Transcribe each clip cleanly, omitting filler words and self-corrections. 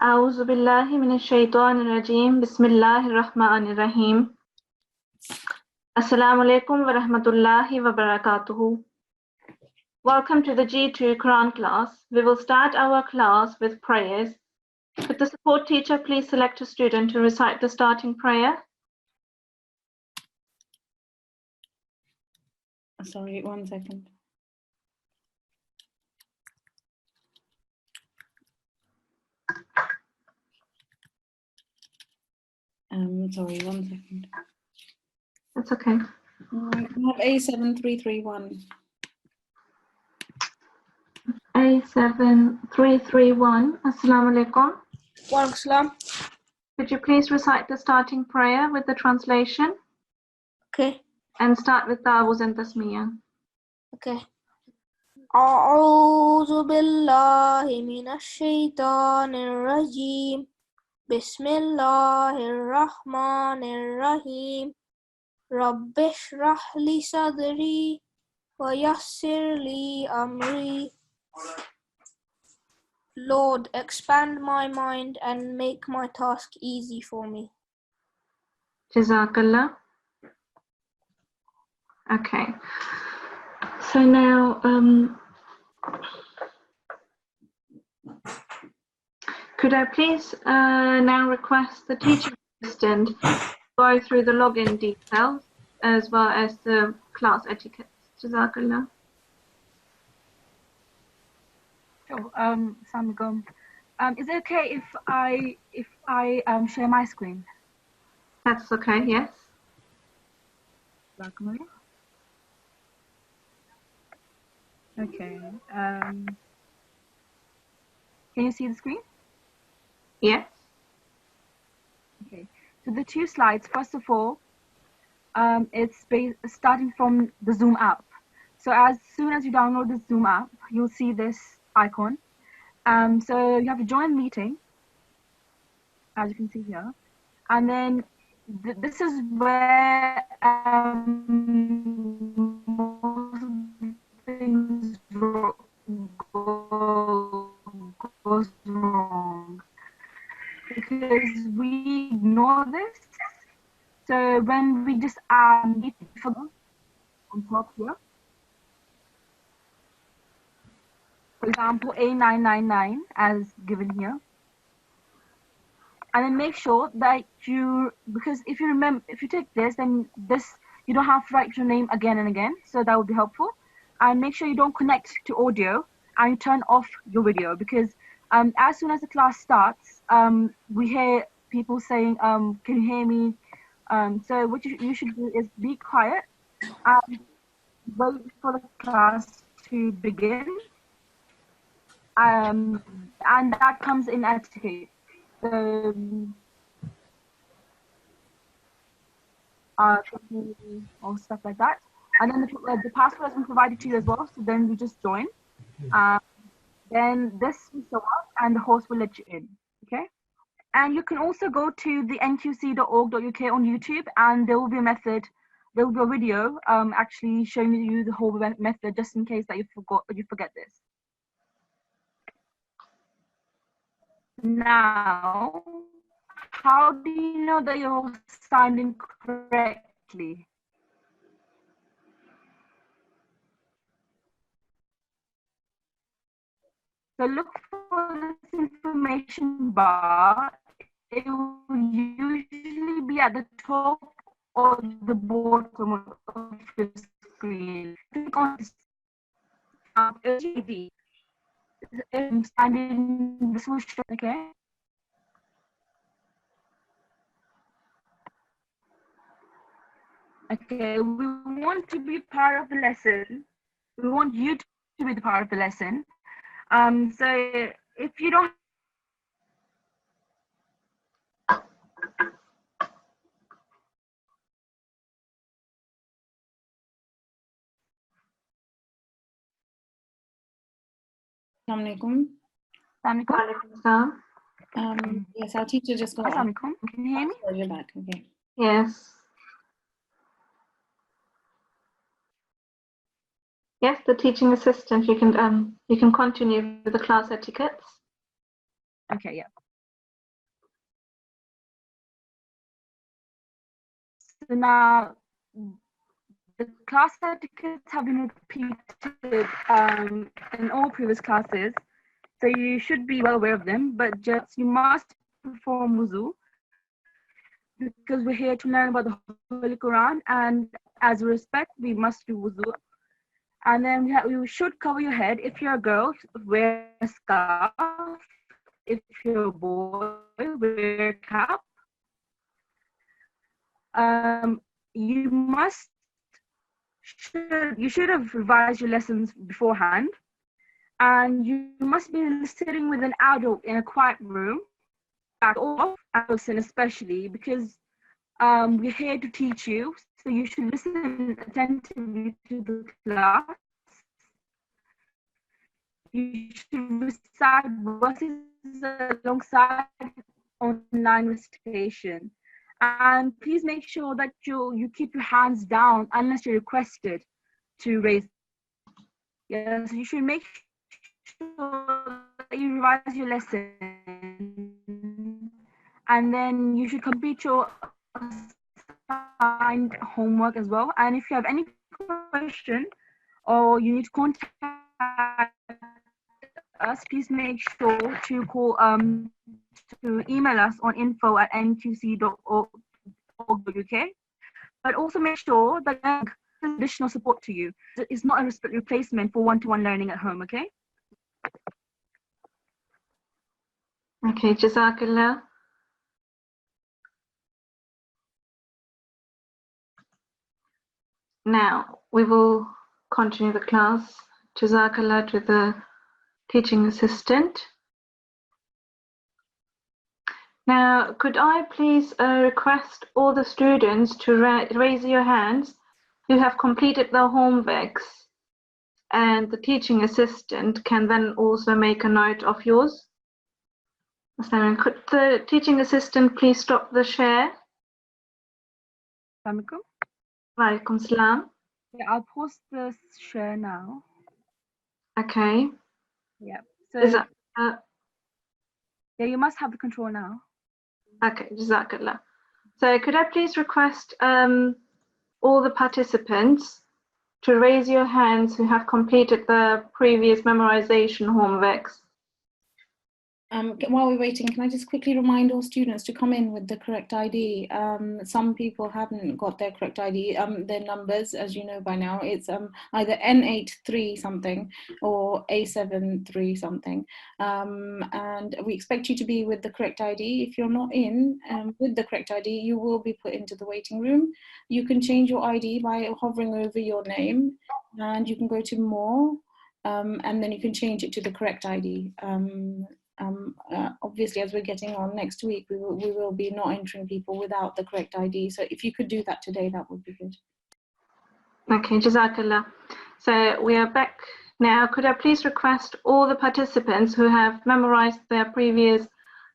أعوذ بالله من الشيطان الرجيم بسم الله الرحمن الرحيم Assalamu alaikum wa rahmatullahi wa barakatuhu. Welcome to the G2 Quran class. We will start our class with prayers. Could the support teacher please select a student to recite the starting prayer? Sorry, 1 second. Sorry, 1 second. That's okay. I have A7331. A7331. Assalamu alaikum. Waalaikumsalam. Could you please recite the starting prayer with the translation? Okay. And start with Ta'awuz and Tasmiyah. Okay. أعوذ بالله من الشيطان الرجيم بسم الله الرحمن الرحيم رب اشرح لي صدري ويسر لي أمري. Lord, expand my mind and make my task easy for me. Jazakallah. Okay. So now, could I please now request the teaching assistant to go through the login details as well as the class etiquette? Jazakallah. Sure. Assalamualaikum. Is it okay if I share my screen? That's okay. Yes. Okay. Can you see the screen? Yes. Okay. So the two slides. First of all, it's starting from the Zoom app. So as soon as you download the Zoom app, you'll see this icon. So you have to join meeting, as you can see here, and then this is where most things goes wrong, because we ignore this. So when we just add meeting on top here, for example, A999 as given here, and then make sure that because if you take this, then you don't have to write your name again and again, so that would be helpful. And make sure you don't connect to audio and you turn off your video, because as soon as the class starts, we hear people saying, can you hear me? So what you should do is be quiet and wait for the class to begin. And that comes in etiquette. Or stuff like that. And then the password has been provided to you as well. So then you just join. Then this will show up and the host will let you in. Okay. And you can also go to the nqc.org.uk on YouTube, and there will be a method. There will be a video actually showing you the whole method, just in case that you forget this. Now, how do you know that you're signed in correctly? So look for this information bar. It will usually be at the top or the bottom of your screen. Click on this. This will show, okay? Okay, we want to be part of the lesson. We want you to be the part of the lesson. So if you don't Assalamualaikum. Assalamualaikum. Yes, our teacher just got. Assalamualaikum. Can you hear me? Oh, you're back. Okay. Yes. Yes, the teaching assistant. You can continue with the class etiquettes. Okay, yeah. So now the class etiquettes have been repeated in all previous classes, so you should be well aware of them, but just you must perform wuzu because we're here to learn about the Holy Quran, and as a respect, we must do wuzu. And then you should cover your head. If you're a girl, wear a scarf. If you're a boy, wear a cap. You should have revised your lessons beforehand, and you must be sitting with an adult in a quiet room, back off, adults especially, because we're here to teach you, so you should listen attentively to the class. You should recite verses alongside online recitation. And please make sure that you keep your hands down unless you're requested to raise. Yes, you should make sure that you revise your lesson, and then you should complete your assigned homework as well. And if you have any question or you need to contact us, please make sure to call to email us on info@nqc.org.uk. But also make sure that there's additional support to you. It's not a replacement for one-to-one learning at home, okay? Okay, Jazakallah. Now we will continue the class. Jazakallah to the teaching assistant. Now, could I please request all the students to raise your hands who have completed their homeworks, and the teaching assistant can then also make a note of yours. Could the teaching assistant please stop the share? Assalamualaikum. Walaikum salam. Yeah, I'll post the share now. Okay. Yeah. Is So that, yeah, you must have the control now. okay, Jazakallah. So could I please request all the participants to raise your hands who have completed the previous memorization homeworks? While we're waiting, can I just quickly remind all students to come in with the correct ID? Some people haven't got their correct ID, their numbers, as you know by now. It's either N83 something or A73 something. And we expect you to be with the correct ID. If you're not in with the correct ID, you will be put into the waiting room. You can change your ID by hovering over your name, and you can go to more, and then you can change it to the correct ID. Obviously, as we're getting on next week, we will be not entering people without the correct ID. So if you could do that today, that would be good. Okay, Jazakallah. So we are back now. Could I please request all the participants who have memorized their previous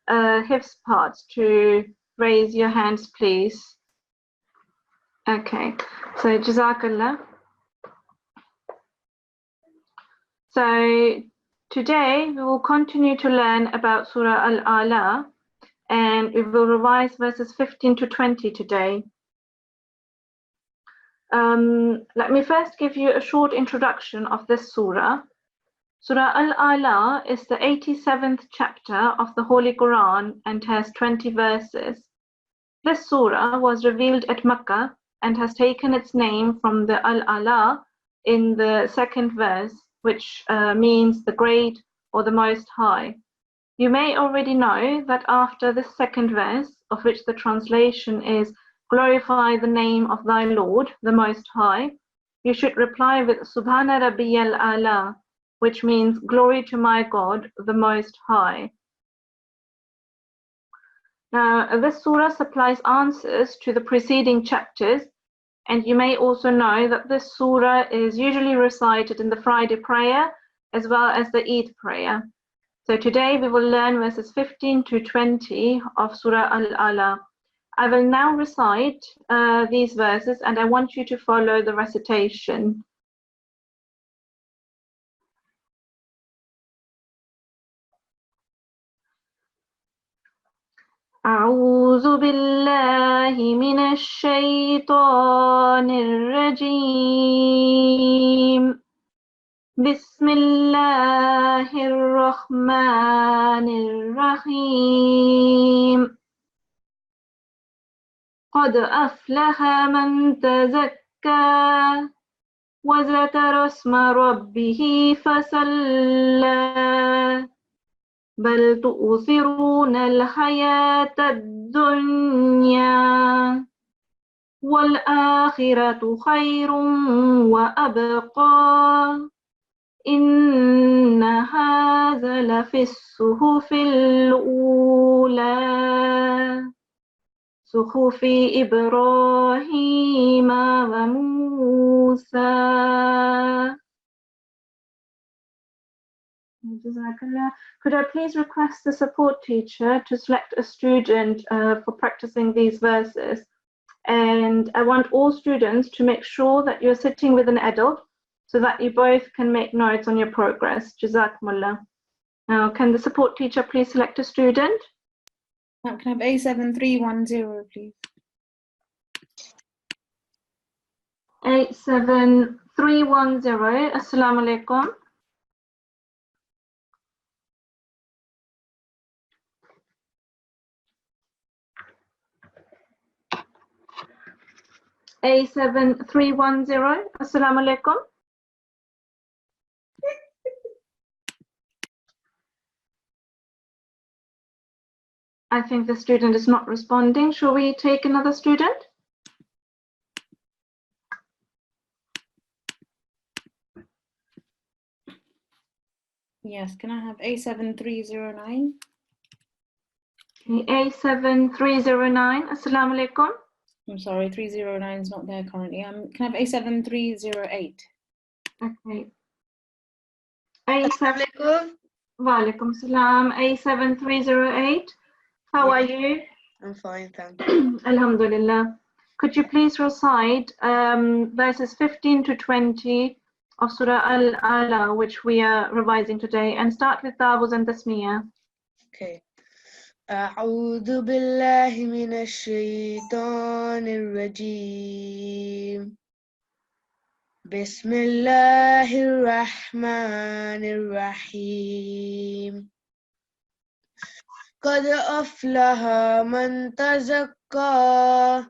Hifz parts to raise your hands, please? Okay, so Jazakallah. So today we will continue to learn about Surah Al-A'la, and we will revise verses 15 to 20 today. Let me first give you a short introduction of this surah. Surah Al-A'la is the 87th chapter of the Holy Quran and has 20 verses. This surah was revealed at Mecca and has taken its name from the Al-A'la in the second verse, which means the great or the most high. You may already know that after this second verse, of which the translation is glorify the name of thy Lord, the Most High, you should reply with Subhana Rabbiyal A'la, which means glory to my God, the Most High. Now, this surah supplies answers to the preceding chapters, and you may also know that this surah is usually recited in the Friday prayer as well as the Eid prayer. So today we will learn verses 15 to 20 of Surah Al-A'la. I will now recite these verses, and I want you to follow the recitation. أعوذ بالله من الشيطان الرجيم بسم الله الرحمن الرحيم قد أفلح من تزكى وذكر اسم ربه فصلى بل تؤثرون الحياة الدنيا والآخرة خير وأبقى إن هذا لفي الصحف الأولى صحف إبراهيم وموسى. Could I please request the support teacher to select a student for practicing these verses? And I want all students to make sure that you're sitting with an adult so that you both can make notes on your progress. Jazakumullah. Now, can the support teacher please select a student? Can I have A7310, please? 87310. Assalamu alaikum. A7310. Assalamu alaikum. I think the student is not responding. Shall we take another student? Yes, can I have A7309? A7309. Assalamu alaikum. I'm sorry, 309 is not there currently. Can I have A7308? Okay. A7. Wa alaikum salam. A7308. How are you? I'm fine, thank you. Alhamdulillah. Could you please recite verses 15 to 20 of Surah Al-Ala, which we are revising today, and start with Tawuz and Tasmiyah. Okay. أعوذ بالله من الشيطان الرجيم بسم الله الرحمن الرحيم قد أفلح من تزكى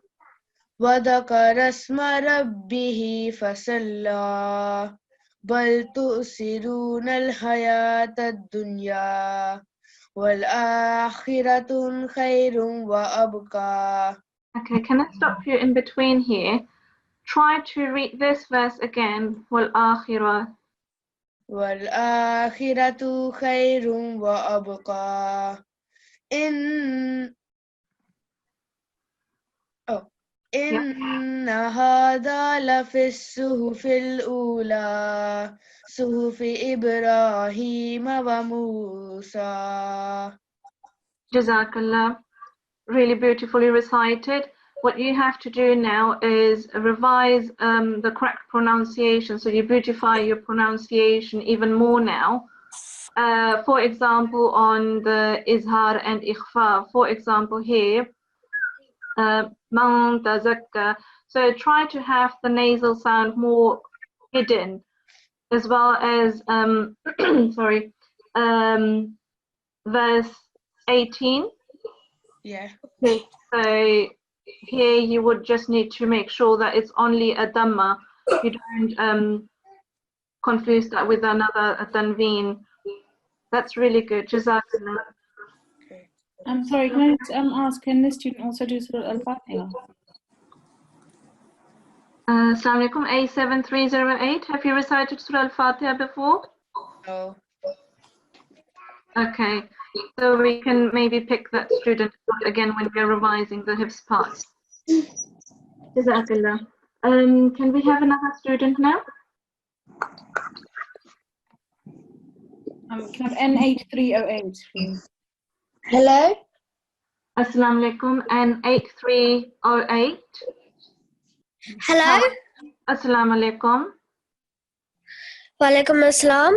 وذكر اسم ربه فصلى بل تؤثرون الحياة الدنيا والآخرة خير وأبقى. Okay, can I stop you in between here? Try to read this verse again. وَالْآخِرَةُ. والآخرة خير وأبقى. إن هذا لفي الصحف الأولى صحف إبراهيم وموسى. Jazakallah. Really beautifully recited. What you have to do now is revise the correct pronunciation, so you beautify your pronunciation even more now. For example, on the izhar and ikhfa, for example here, man tazakka. So try to have the nasal sound more hidden, as well as sorry, verse 18. Yeah. Okay, so here you would just need to make sure that it's only a dhamma. You don't confuse that with another tanveen. That's really good. Jazakallah. Okay. I'm sorry, can I just ask, can this student also do Surah Al-Fatiha? Assalamu alaikum. A7308. Have you recited Surah Al-Fatiha before? No. Okay, so we can maybe pick that student again when we're revising the hifz part. Jazakallah. Can we have another student now? Can I have N8308, please? Hello? Assalamu alaikum. And 8308. Hello? Assalamu alaikum. Walaikum assalam.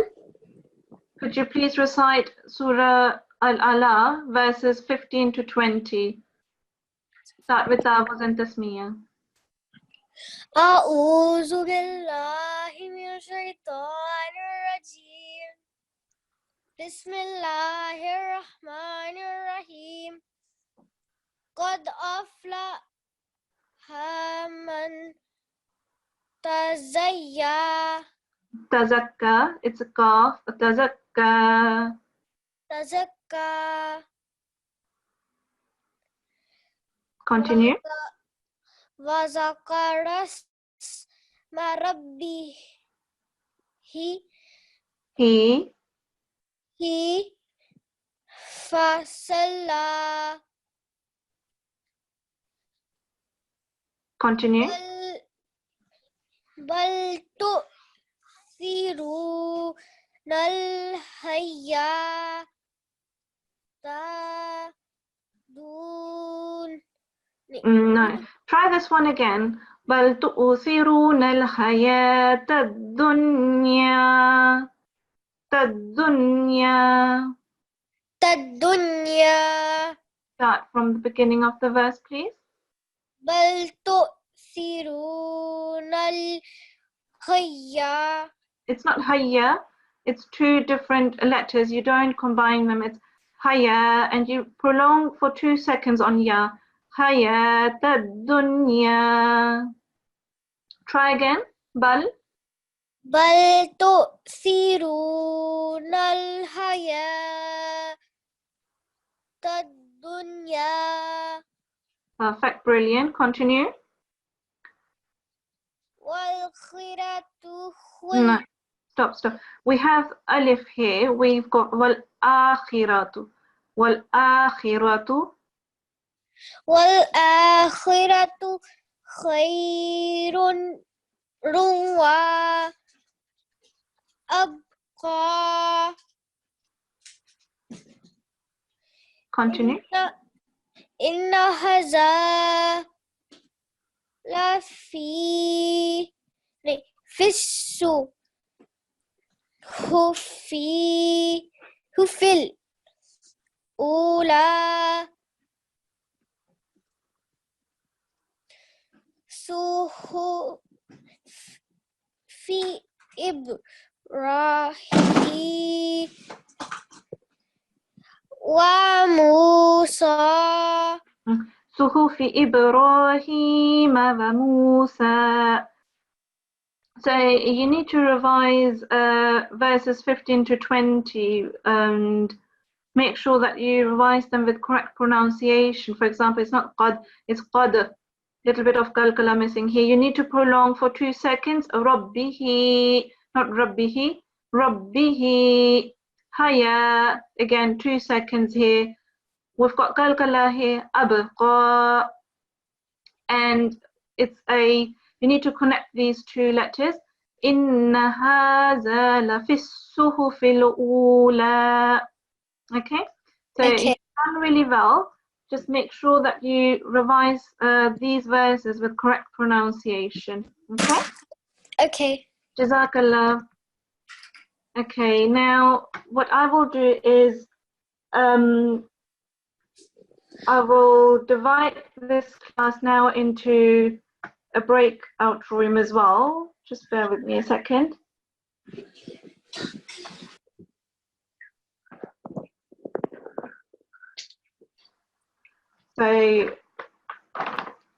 Could you please recite Surah Al-Ala, verses 15 to 20. Start with Ta'awuz and Tasmiyah. أعوذ بالله من الشيطان الرجيم بسم الله الرحمن الرحيم قد أفلح من تزكى Tazakka, it's a qaf. Tazakka. Continue. وذكر اسم ربه فصلى Continue. بل تؤثرون الحياة دون No. Try this one again. بل تؤثرون الحياة الدنيا. الدنيا. Start from the beginning of the verse, please. بل تؤثرون الحياة. It's not hayya. It's two different letters. You don't combine them. It's hayya, and you prolong for 2 seconds on ya. Hayat ad-dunya. Try again. Bal. بل تؤثرون الحياة الدنيا. Perfect. Brilliant. Continue. والآخرة No. Stop. We have alif here. We've got wal-akhiratu. Wal-akhiratu. والآخرة خير وأبقى. Continue. إن هذا لفي الصحف الأولى صحف إبراهيم وموسى. صحف إبراهيم وموسى. So you need to revise verses 15 to 20 and make sure that you revise them with correct pronunciation. For example, it's not qad, it's qad. Little bit of qalqala missing here. You need to prolong for 2 seconds. Rabbihi, not rabbihi. Rabbihi. Haya. Again, 2 seconds here. We've got qalqala here. Abqa. And it's you need to connect these 2 letters. Inna haza la fi suhufil ula. Okay? So Okay. you've done really well. Just make sure that you revise these verses with correct pronunciation. Okay? Okay. Jazakallah. Okay, now what I will do is I will divide this class now into a breakout room as well. Just bear with me a second. So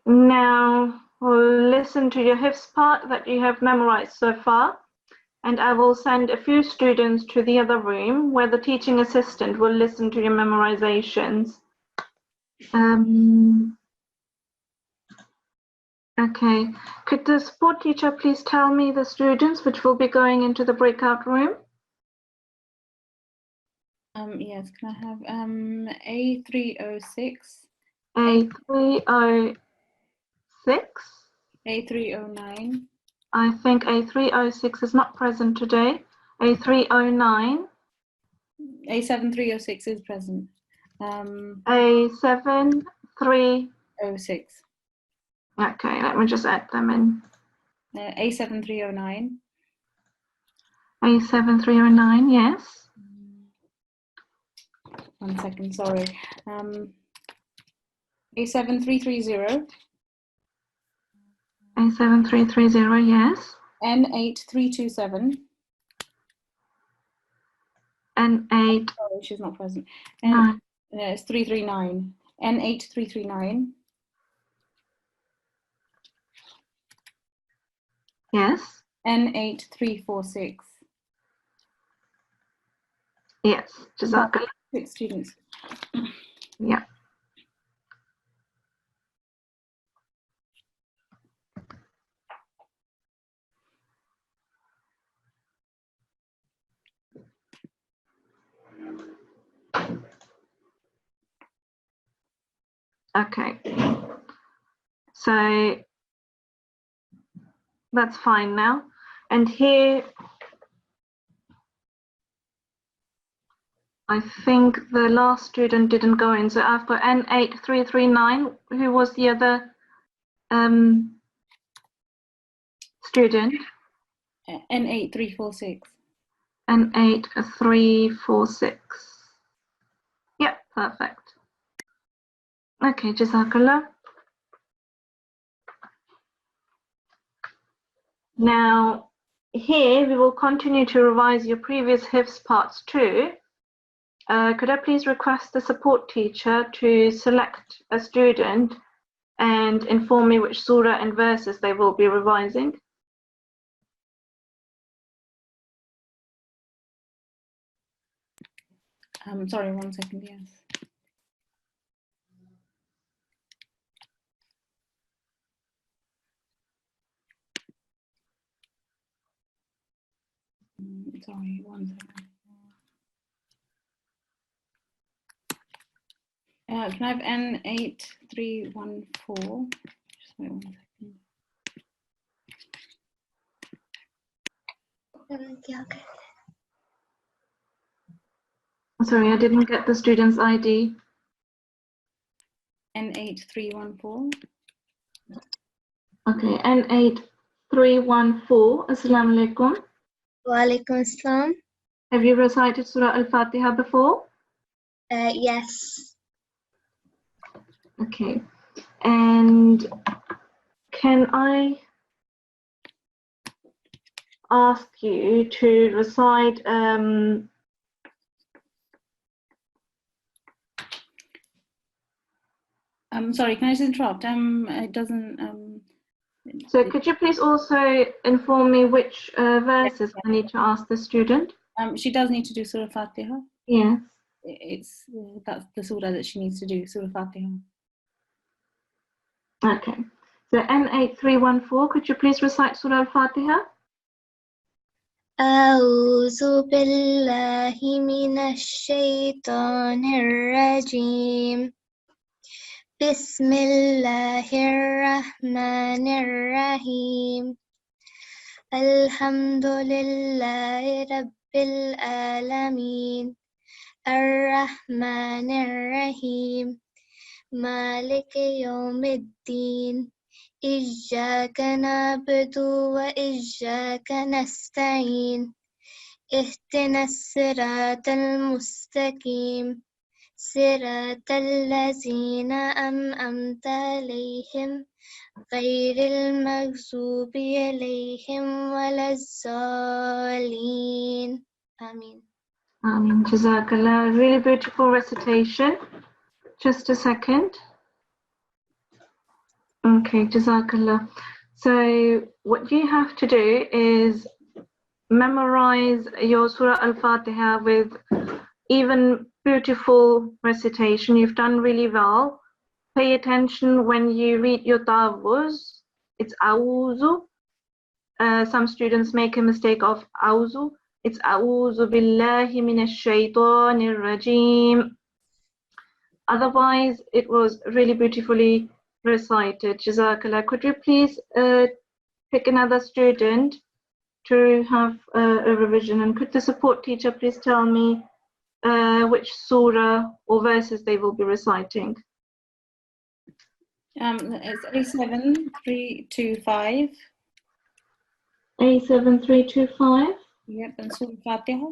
now we'll listen to your hifz part that you have memorized so far, and I will send a few students to the other room where the teaching assistant will listen to your memorizations. Okay, could the support teacher please tell me the students which will be going into the breakout room? Yes, can I have A306, A306. A309, I think A306 is not present today. A309. A7306 is present. A7306. Okay, let me just add them in. A7309, A7309, yes. 1 second, sorry. A7330. A7330, yes. N8327. N8. Sorry, she's not present. No. It's 339. N8339. Yes. N8346. Yes. Jazakallah. 6 students. Yeah. Okay. So that's fine now. And here, I think the last student didn't go in. So I've got N8339. Who was the other student? N8346. N8346. Yep, perfect. Okay, Jazakallah. Now, here we will continue to revise your previous Hifz parts too. Could I please request the support teacher to select a student and inform me which surah and verses they will be revising? Sorry, 1 second, yes. Sorry, 1 second. Can I have N8314? Just wait 1 second. Sorry, I didn't get the student's ID. N8314. Okay, N8314. Assalamu alaikum. Walaikum assalam. Have you recited Surah Al-Fatiha before? Yes. Okay. And can I ask you to recite Sorry, can I just interrupt? It doesn't. so could you please also inform me which verses I need to ask the student? She does need to do Surah Fatiha. Yes. It's that's the surah that she needs to do, Surah Fatiha. Okay. So N8314, could you please recite Surah Al-Fatiha? أعوذ بالله من الشيطان الرجيم بسم الله الرحمن الرحيم الحمد لله رب العالمين الرحمن الرحيم مالك يوم الدين إياك نعبد وإياك نستعين اهدنا الصراط المستقيم صراط الذين أنعمت عليهم غير المغضوب عليهم ولا الضالين آمين. Jazakallah. Really beautiful recitation. Just a second. Okay, Jazakallah. So what you have to do is memorize your Surah Al-Fatiha with even beautiful recitation. You've done really well. Pay attention when you read your ta'awuz. It's awuzu. Some students make a mistake of awuzu. It's awuzu billahi minash shaitanir rajim. Otherwise, it was really beautifully recited. Jazakallah. Could you please pick another student to have a revision? And could the support teacher please tell me which surah or verses they will be reciting? It's A7325. A7325. Yep, and Surah Fatiha.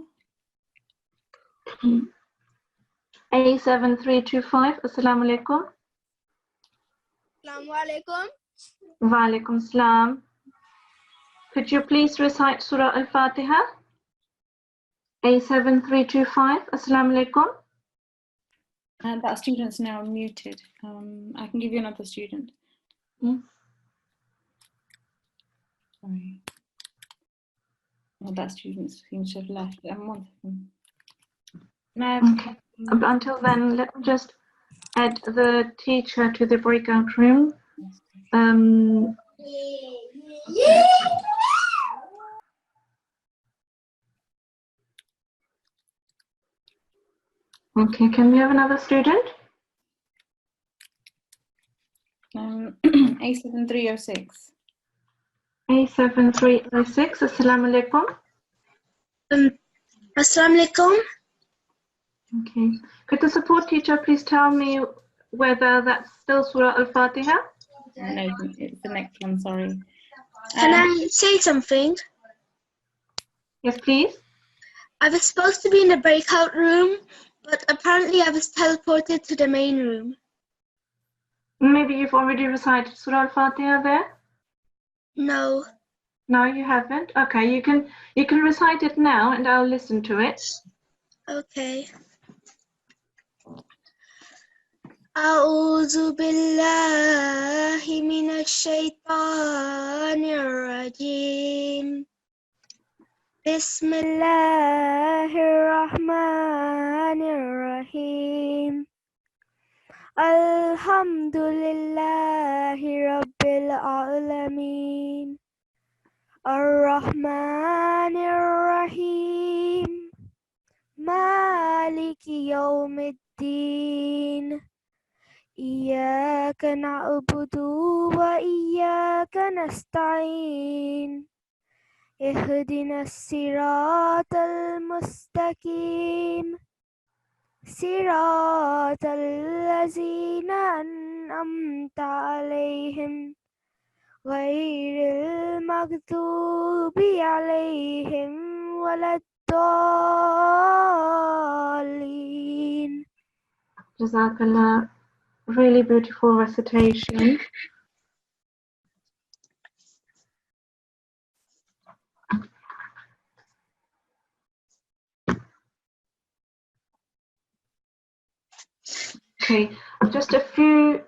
A7325. Assalamu alaikum. Assalamu alaikum. Wa alaikum salam. Could you please recite Surah Al-Fatiha? A7325. Assalamu alaikum. And that student's now muted. I can give you another student. Sorry. Oh, that student seems to have left. One second. No. Okay. Until then, let me just add the teacher to the breakout room. Okay, can we have another student? A7306. A7306. Assalamu alaikum. Assalamu alaikum. Okay. Could the support teacher please tell me whether that's still Surah Al-Fatiha? No, it's the next one, sorry. Can I say something? Yes, please. I was supposed to be in the breakout room, but apparently I was teleported to the main room. Maybe you've already recited Surah Al-Fatiha there? No. No, you haven't? Okay, you can recite it now and I'll listen to it. Okay. أعوذ بالله من الشيطان الرجيم بسم الله الرحمن الرحيم الحمد لله رب العالمين الرحمن الرحيم مالك يوم الدين إياك نعبد وإياك نستعين اهدنا الصراط المستقيم صراط الذين أنعمت عليهم غير المغضوب عليهم ولا الضالين. Jazakallah. Really beautiful recitation. Okay, just a few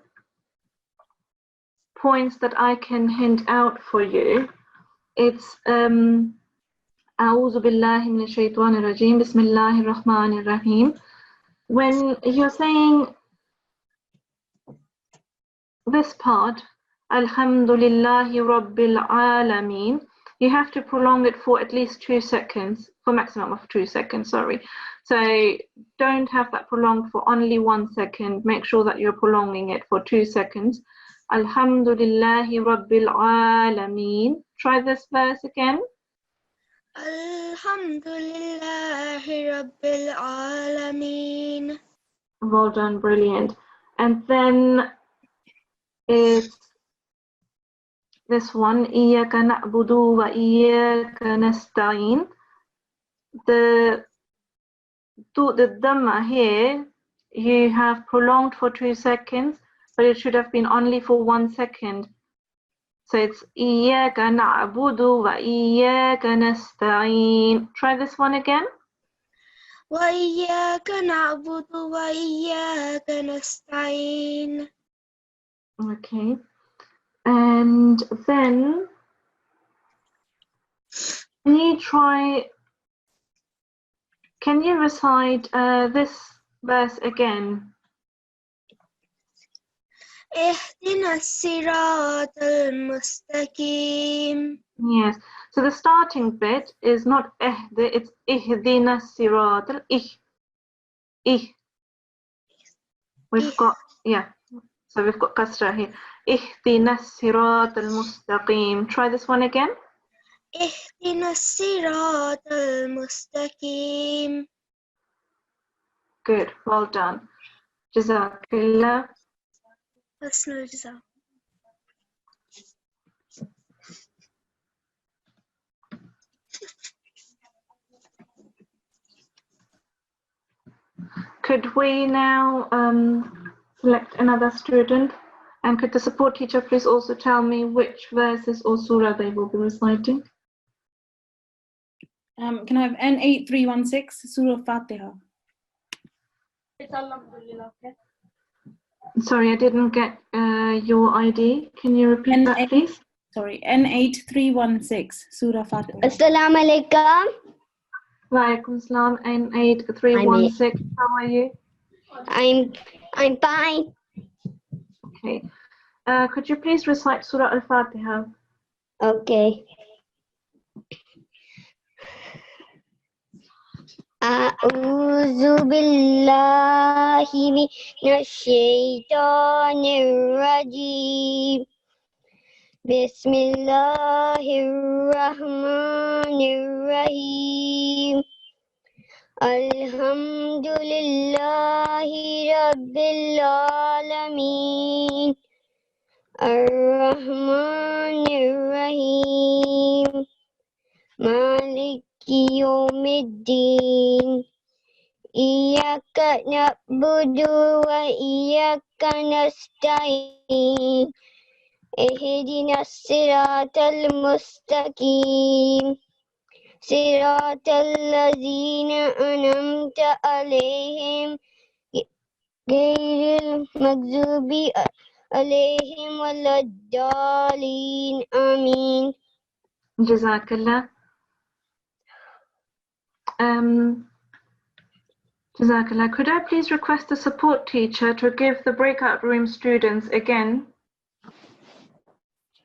points that I can hint out for you. It's أعوذ بالله من الشيطان الرجيم بسم الله الرحمن الرحيم. When you're saying this part, Alhamdulillahi Rabbil Alameen, you have to prolong it for at least 2 seconds, for maximum of 2 seconds, sorry. So don't have that prolonged for only 1 second. Make sure that you're prolonging it for 2 seconds. Alhamdulillahi Rabbil Alameen. Try this verse again. Alhamdulillahi Rabbil Alameen. Well done, brilliant. And then it's this one, إِيَّاكَ نَعْبُدُ وَإِيَّاكَ نَسْتَعِينُ. The Dhamma here, you have prolonged for 2 seconds, but it should have been only for 1 second. So it's إِيَّاكَ نَعْبُدُ وَإِيَّاكَ نَسْتَعِينُ. Try this one again. وإياك نعبد وإياك نستعين. Okay. And then can you recite this verse again? اهدنا الصراط المستقيم. Yes. So the starting bit is not it's ihdina sirat al-ih. We've got, yeah. So we've got kasra here. Ihdina sirat al-mustaqim. Try this one again. اهدنا الصراط المستقيم. Good. Well done. Jazakallah. حسن الجزاء. Could we now select another student? And could the support teacher please also tell me which verses or surah they will be reciting? Can I have N8316, Surah Fatiha? Sorry, I didn't get your ID. Can you repeat that, please? Sorry, N8316, Surah Fatiha. Assalamu alaikum. Walaikum salam, N8316. How are you? I'm fine. Okay. Could you please recite Surah Al-Fatiha? Okay. A'udzu billahi minasyaitonir rajim. Bismillahirrahmanirrahim. Alhamdulillahi rabbil alamin. Ar-Rahmanir-Rahim. Maliki yawmiddin. Iyyaka na'budu wa iyyaka nasta'in. Ihdinas siratal mustaqim. Siratal ladzina an'amta alaihim. Ghairil maghdubi alaihim waladdallin. Amin. Jazakallah. Jazakallah. Could I please request the support teacher to give the breakout room students again?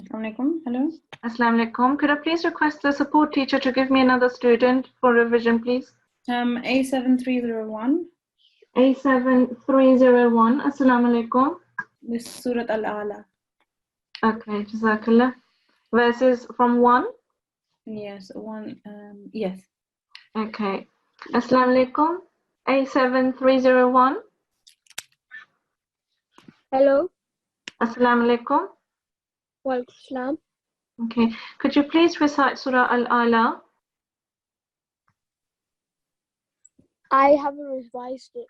Assalamualaikum. Hello. Assalamu alaikum. Could I please request the support teacher to give me another student for revision, please? A7301. A7301. Assalamu alaikum. This is Surah Al-A'la. Okay, Jazakallah. Verses from 1? Yes, one. Yes. Okay. Assalamu alaikum. A7301. Hello. Assalamu alaikum. Walaikum salam. Okay. Could you please recite Surah Al-A'la? I haven't revised it.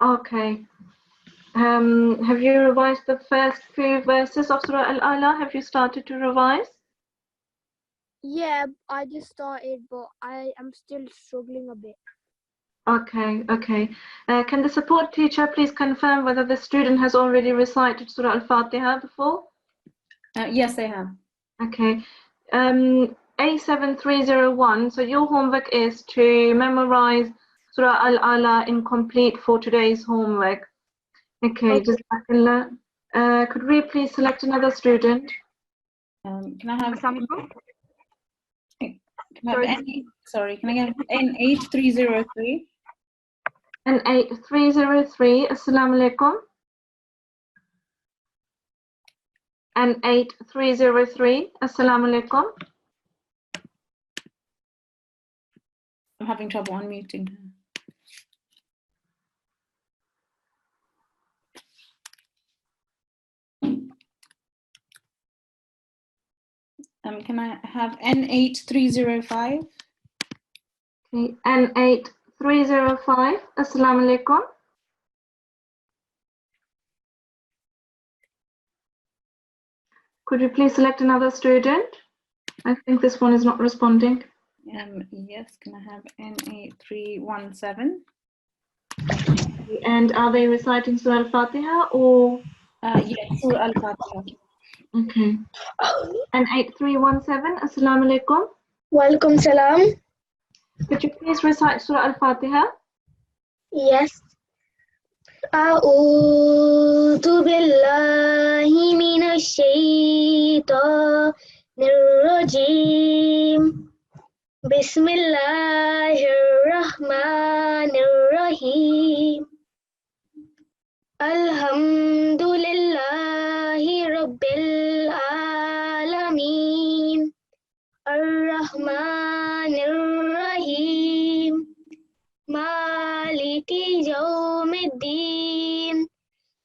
Okay. Have you revised the first few verses of Surah Al-A'la? Have you started to revise? Yeah, I just started, but I am still struggling a bit. Okay, okay. Can the support teacher please confirm whether the student has already recited Surah Al-Fatiha before? Yes, they have. Okay. A7301, so your homework is to memorize Surah Al-A'la in complete for today's homework. Okay, Jazakallah. Could we please select another student? Can I have? Assalamualaikum. Can I have can I have N8303? N8303. Assalamu alaikum. N8303. Assalamu alaikum. I'm having trouble unmuting her. Can I have N8305? Okay, N8305. Assalamu alaikum. Could you please select another student? I think this one is not responding. Yes, can I have N8317? And are they reciting Surah Al-Fatiha or? Yes, Surah Al-Fatiha. Okay. N8317. Assalamu alaikum. Walaikum salam. Could you please recite Surah Al-Fatiha? Yes. A'udhu billahi minash shaitanir rajim. Bismillahirrahmanirrahim. Alhamdulillahi rabbil alamin. Ar-Rahmanir-Rahim. Maliki yawmiddin.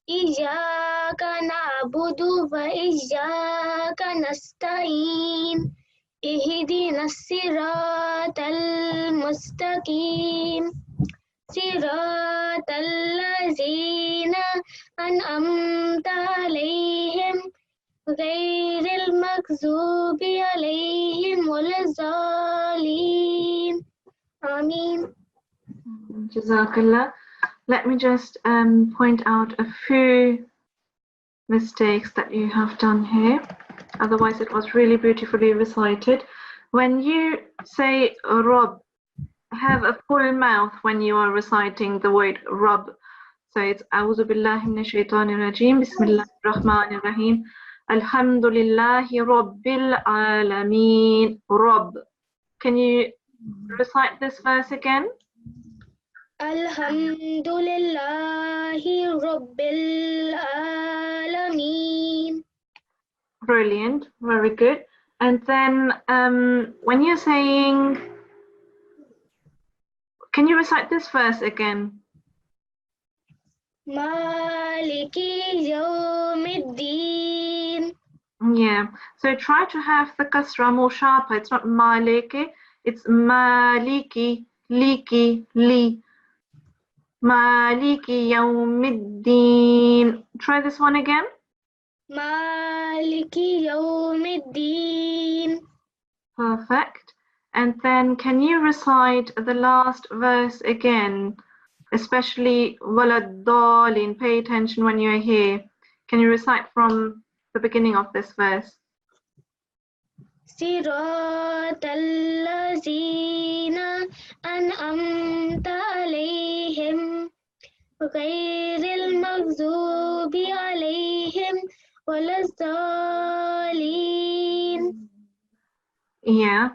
Iyyaka na'budu wa iyyaka nasta'in. Ihdinas siratal mustaqim. صراط الذين أنعمت عليهم غير المغضوب عليهم ولا الضالين آمين. Jazakallah. Let me just point out a few mistakes that you have done here. Otherwise, it was really beautifully recited. When you say Rabb, have a full mouth when you are reciting the word Rabb. So it's A'udhu billahi minash shaitanir rajim. Bismillahir rahmanir rahim. Alhamdulillahi Rabbil alameen. Rabb. Can you recite this verse again? Alhamdulillahi Rabbil Alameen. Brilliant, very good. And then when you're saying, can you recite this verse again? Maliki Yawmiddin. Yeah, so try to have the kasra more sharper. It's not maliki, it's maliki, liki, li. Maliki yawmiddin. Try this one again. Maliki Yawmiddin. Perfect. And then can you recite the last verse again? Especially waladdallin. Pay attention when you're here. Can you recite from the beginning of this verse? Siratal lazina an'amta alayhim ghayril maghdubi alayhim waladdallin. Yeah.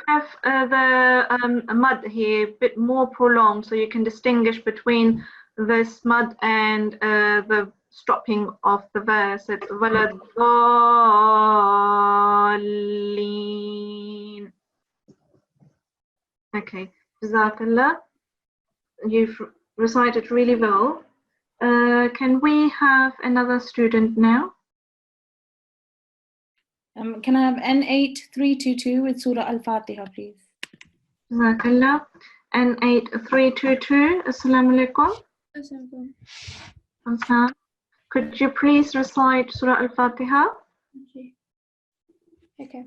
Have the mud here a bit more prolonged so you can distinguish between this mud and the stopping of the verse. It's waladdallin. Okay, Jazakallah. You've recited really well. Can we have another student now? Can I have N8322 with Surah Al-Fatiha, please? Jazakallah. N8322. Assalamu alaikum. Assalam. Could you please recite Surah Al-Fatiha? Okay.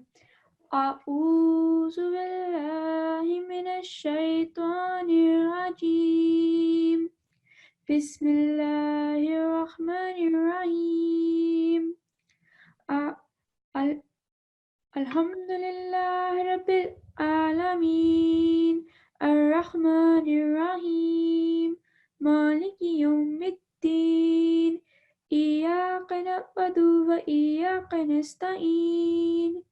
أعوذ بالله من الشيطان الرجيم بسم الله الرحمن الرحيم الحمد لله رب العالمين الرحمن الرحيم مالك يوم الدين إياك نعبد وإياك نستعين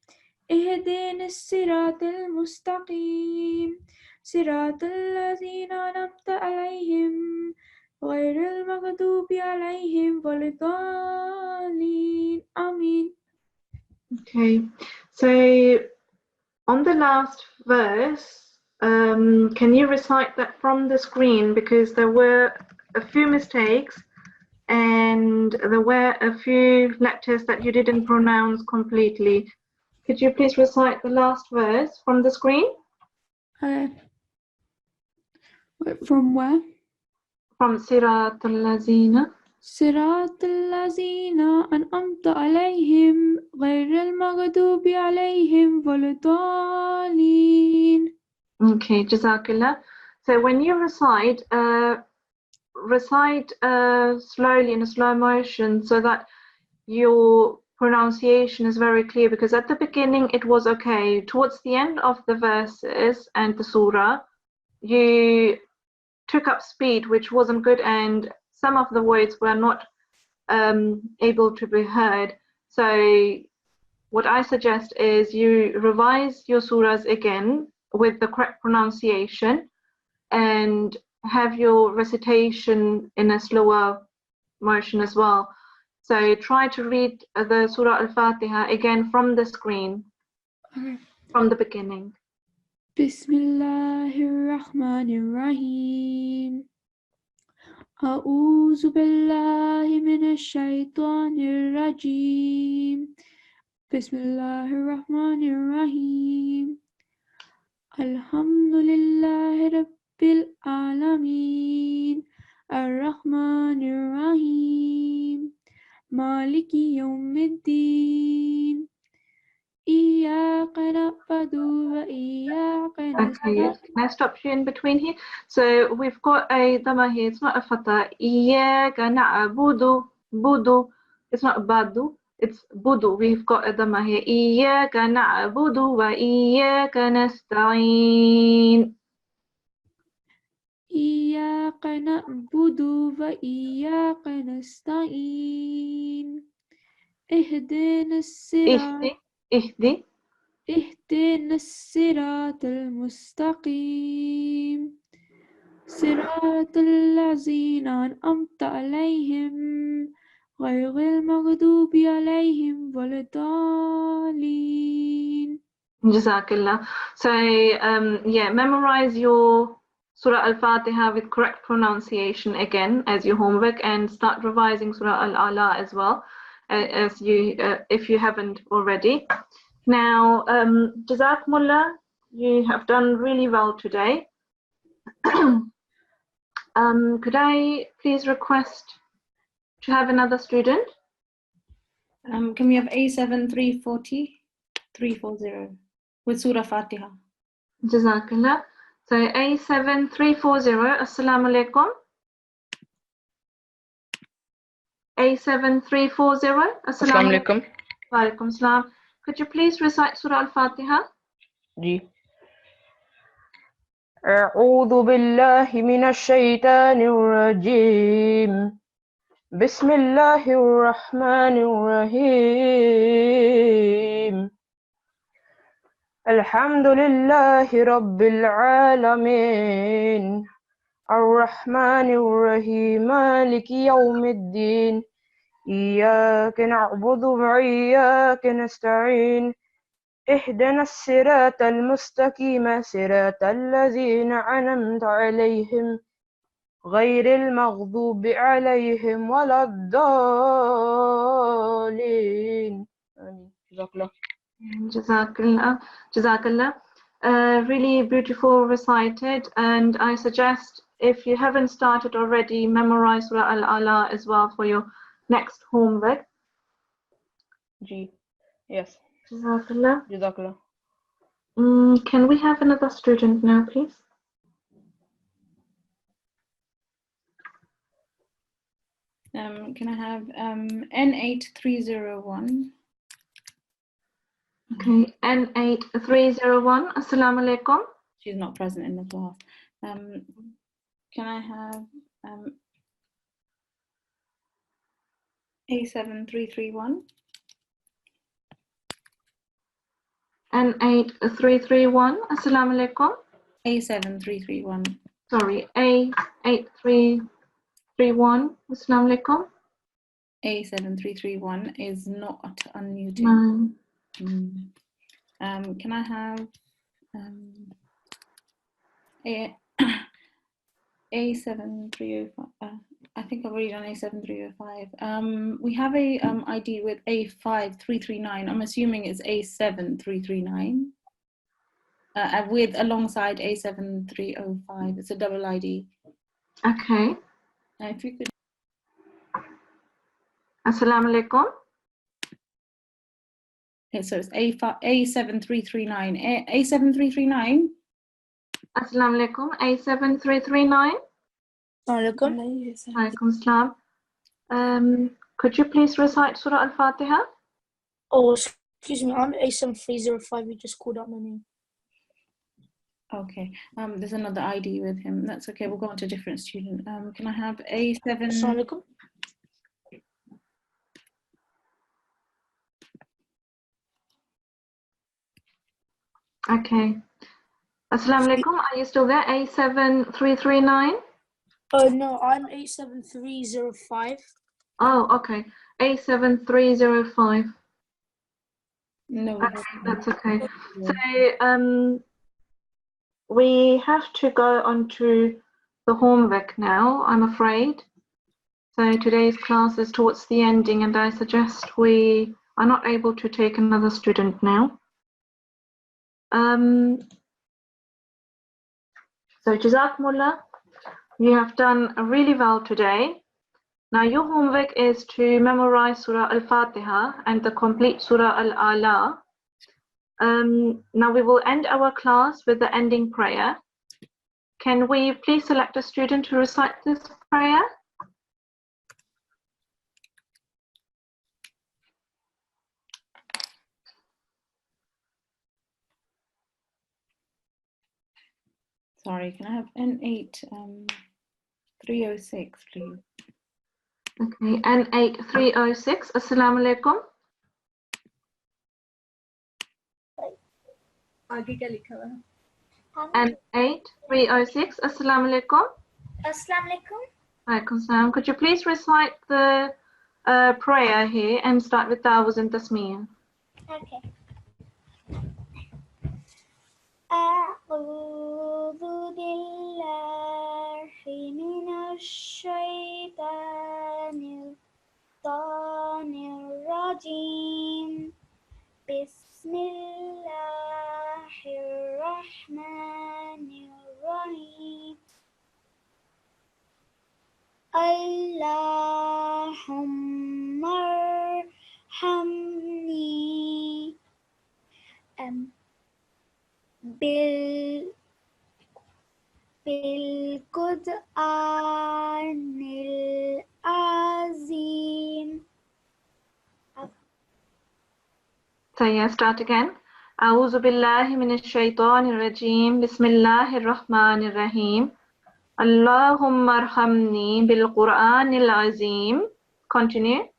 اهدنا الصراط المستقيم صراط الذين أنعمت عليهم غير المغضوب عليهم ولا الضالين آمين. Okay, so on the last verse, can you recite that from the screen, because there were a few mistakes and there were a few letters that you didn't pronounce completely. Could you please recite the last verse from the screen? From where? From Sirat al-Lazina. صراط الذين أنعمت عليهم غير المغضوب عليهم ولا الضالين. Okay, Jazakallah. So when you recite, slowly in a slow motion so that your pronunciation is very clear, because at the beginning it was okay. Towards the end of the verses and the surah, you took up speed, which wasn't good, and some of the words were not able to be heard. So what I suggest is you revise your surahs again with the correct pronunciation and have your recitation in a slower motion as well. So try to read the Surah Al-Fatiha again from the screen, from the beginning. Bismillahirrahmanirrahim. أعوذ بالله من الشيطان الرجيم بسم الله الرحمن الرحيم الحمد لله رب العالمين الرحمن الرحيم مالك يوم الدين إياك نعبد وإياك Okay, نستعين. can I stop you in between here? So we've got a dhamma here, it's not a fatha. Iyyaka na'budu, budu. It's not badu, it's budu. We've got a dhamma here. Iyyaka na'budu wa iyyaka nasta'in. إياك نعبد وإياك نستعين اهدنا الصراط Ihdi. اهدنا الصراط المستقيم صراط الذين أنعمت عليهم غير المغضوب عليهم ولا الضالين. Jazakallah. So, yeah, memorize your Surah Al-Fatiha with correct pronunciation again as your homework, and start revising Surah Al-Ala as well, as you if you haven't already. Now, Jazakumullah, you have done really well today. Could I please request to have another student? Can we have A7340 340 with Surah Fatiha? Jazakallah. So A7340, Assalamu alaikum. A7340, Assalamu alaikum. Wa alaikum salam. Could you please recite Surah Al-Fatiha? Ji أعوذ بالله من الشيطان الرجيم بسم الله الرحمن الرحيم الحمد لله رب العالمين الرحمن الرحيم مالك يوم الدين إياك نعبد وإياك نستعين اهدنا الصراط المستقيم صراط الذين أنعمت عليهم غير المغضوب عليهم ولا الضالين. جزاك الله. Jazakallah. Jazakallah. Really beautiful recited, and I suggest if you haven't started already, memorize Surah Al-Ala as well for your next homework. Ji yes. Jazakallah. جزاك الله. Can we have another student now, please? Can I have N8301? Okay, N8301, Assalamu alaikum. She's not present in the class. Can I have A7331? N8331, Assalamu alaikum. A7331. Sorry, A8331, Assalamu alaikum. A7331 is not unmuted. No. Can I have A7305? I think I've already done A7305. We have a ID with A5339. I'm assuming it's A7339. With alongside A7305. It's a double ID. Okay. If you could. Assalamu alaikum. So it's A7339. A7339. Assalamu alaikum. A7339. Alaikum salam. Could you please recite Surah Al-Fatiha? Oh, excuse me, I'm A7305. You just called out my name. Okay. There's another ID with him. That's okay. We'll go on to a different student. Can I have A7? Assalamu alaikum. Okay. Assalamu alaikum. Are you still there? A7339? Oh no, I'm A7305. Oh, okay. A7305. No. That's okay. So we have to go on to the homework now, I'm afraid. So today's class is towards the ending, and I suggest we are not able to take another student now. So Jazakumullah, you have done really well today. Now your homework is to memorize Surah Al-Fatiha and the complete Surah Al-Ala. Now we will end our class with the ending prayer. Can we please select a student to recite this prayer? Sorry, can I have N8 306, please? Okay, N8306. Assalamu alaikum. N8306. Assalamu alaikum. Assalamu alaikum. Alaikum salam. Could you please recite the prayer here and start with Ta'awuz and Tasmiyah? Okay. أعوذ بالله من الشيطان الرجيم بسم الله الرحمن الرحيم اللهم ارحمني بالقرآن العظيم. So yeah, start again. أعوذ بالله من الشيطان الرجيم بسم الله الرحمن الرحيم اللهم ارحمني بالقرآن العظيم. Continue.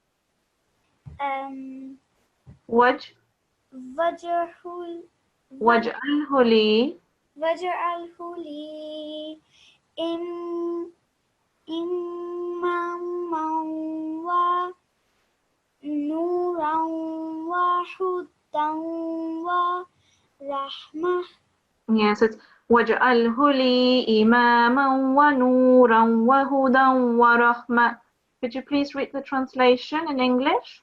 واجعله لي إماما ونورا وهدى ورحمة. Yes, it's واجعله لي إماما ونورا وهدى ورحمة. Could you please read the translation in English?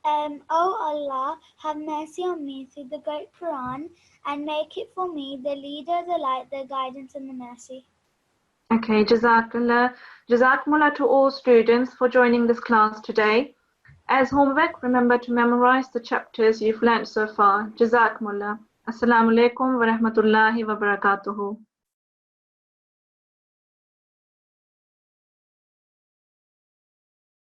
O Allah, have mercy on me through the great Quran and make it for me the leader, the light, the guidance and the mercy. Okay, Jazakallah. Jazakumullah to all students for joining this class today. As homework, remember to memorize the chapters you've learned so far. Jazakumullah. Assalamu alaikum wa rahmatullahi wa barakatuhu.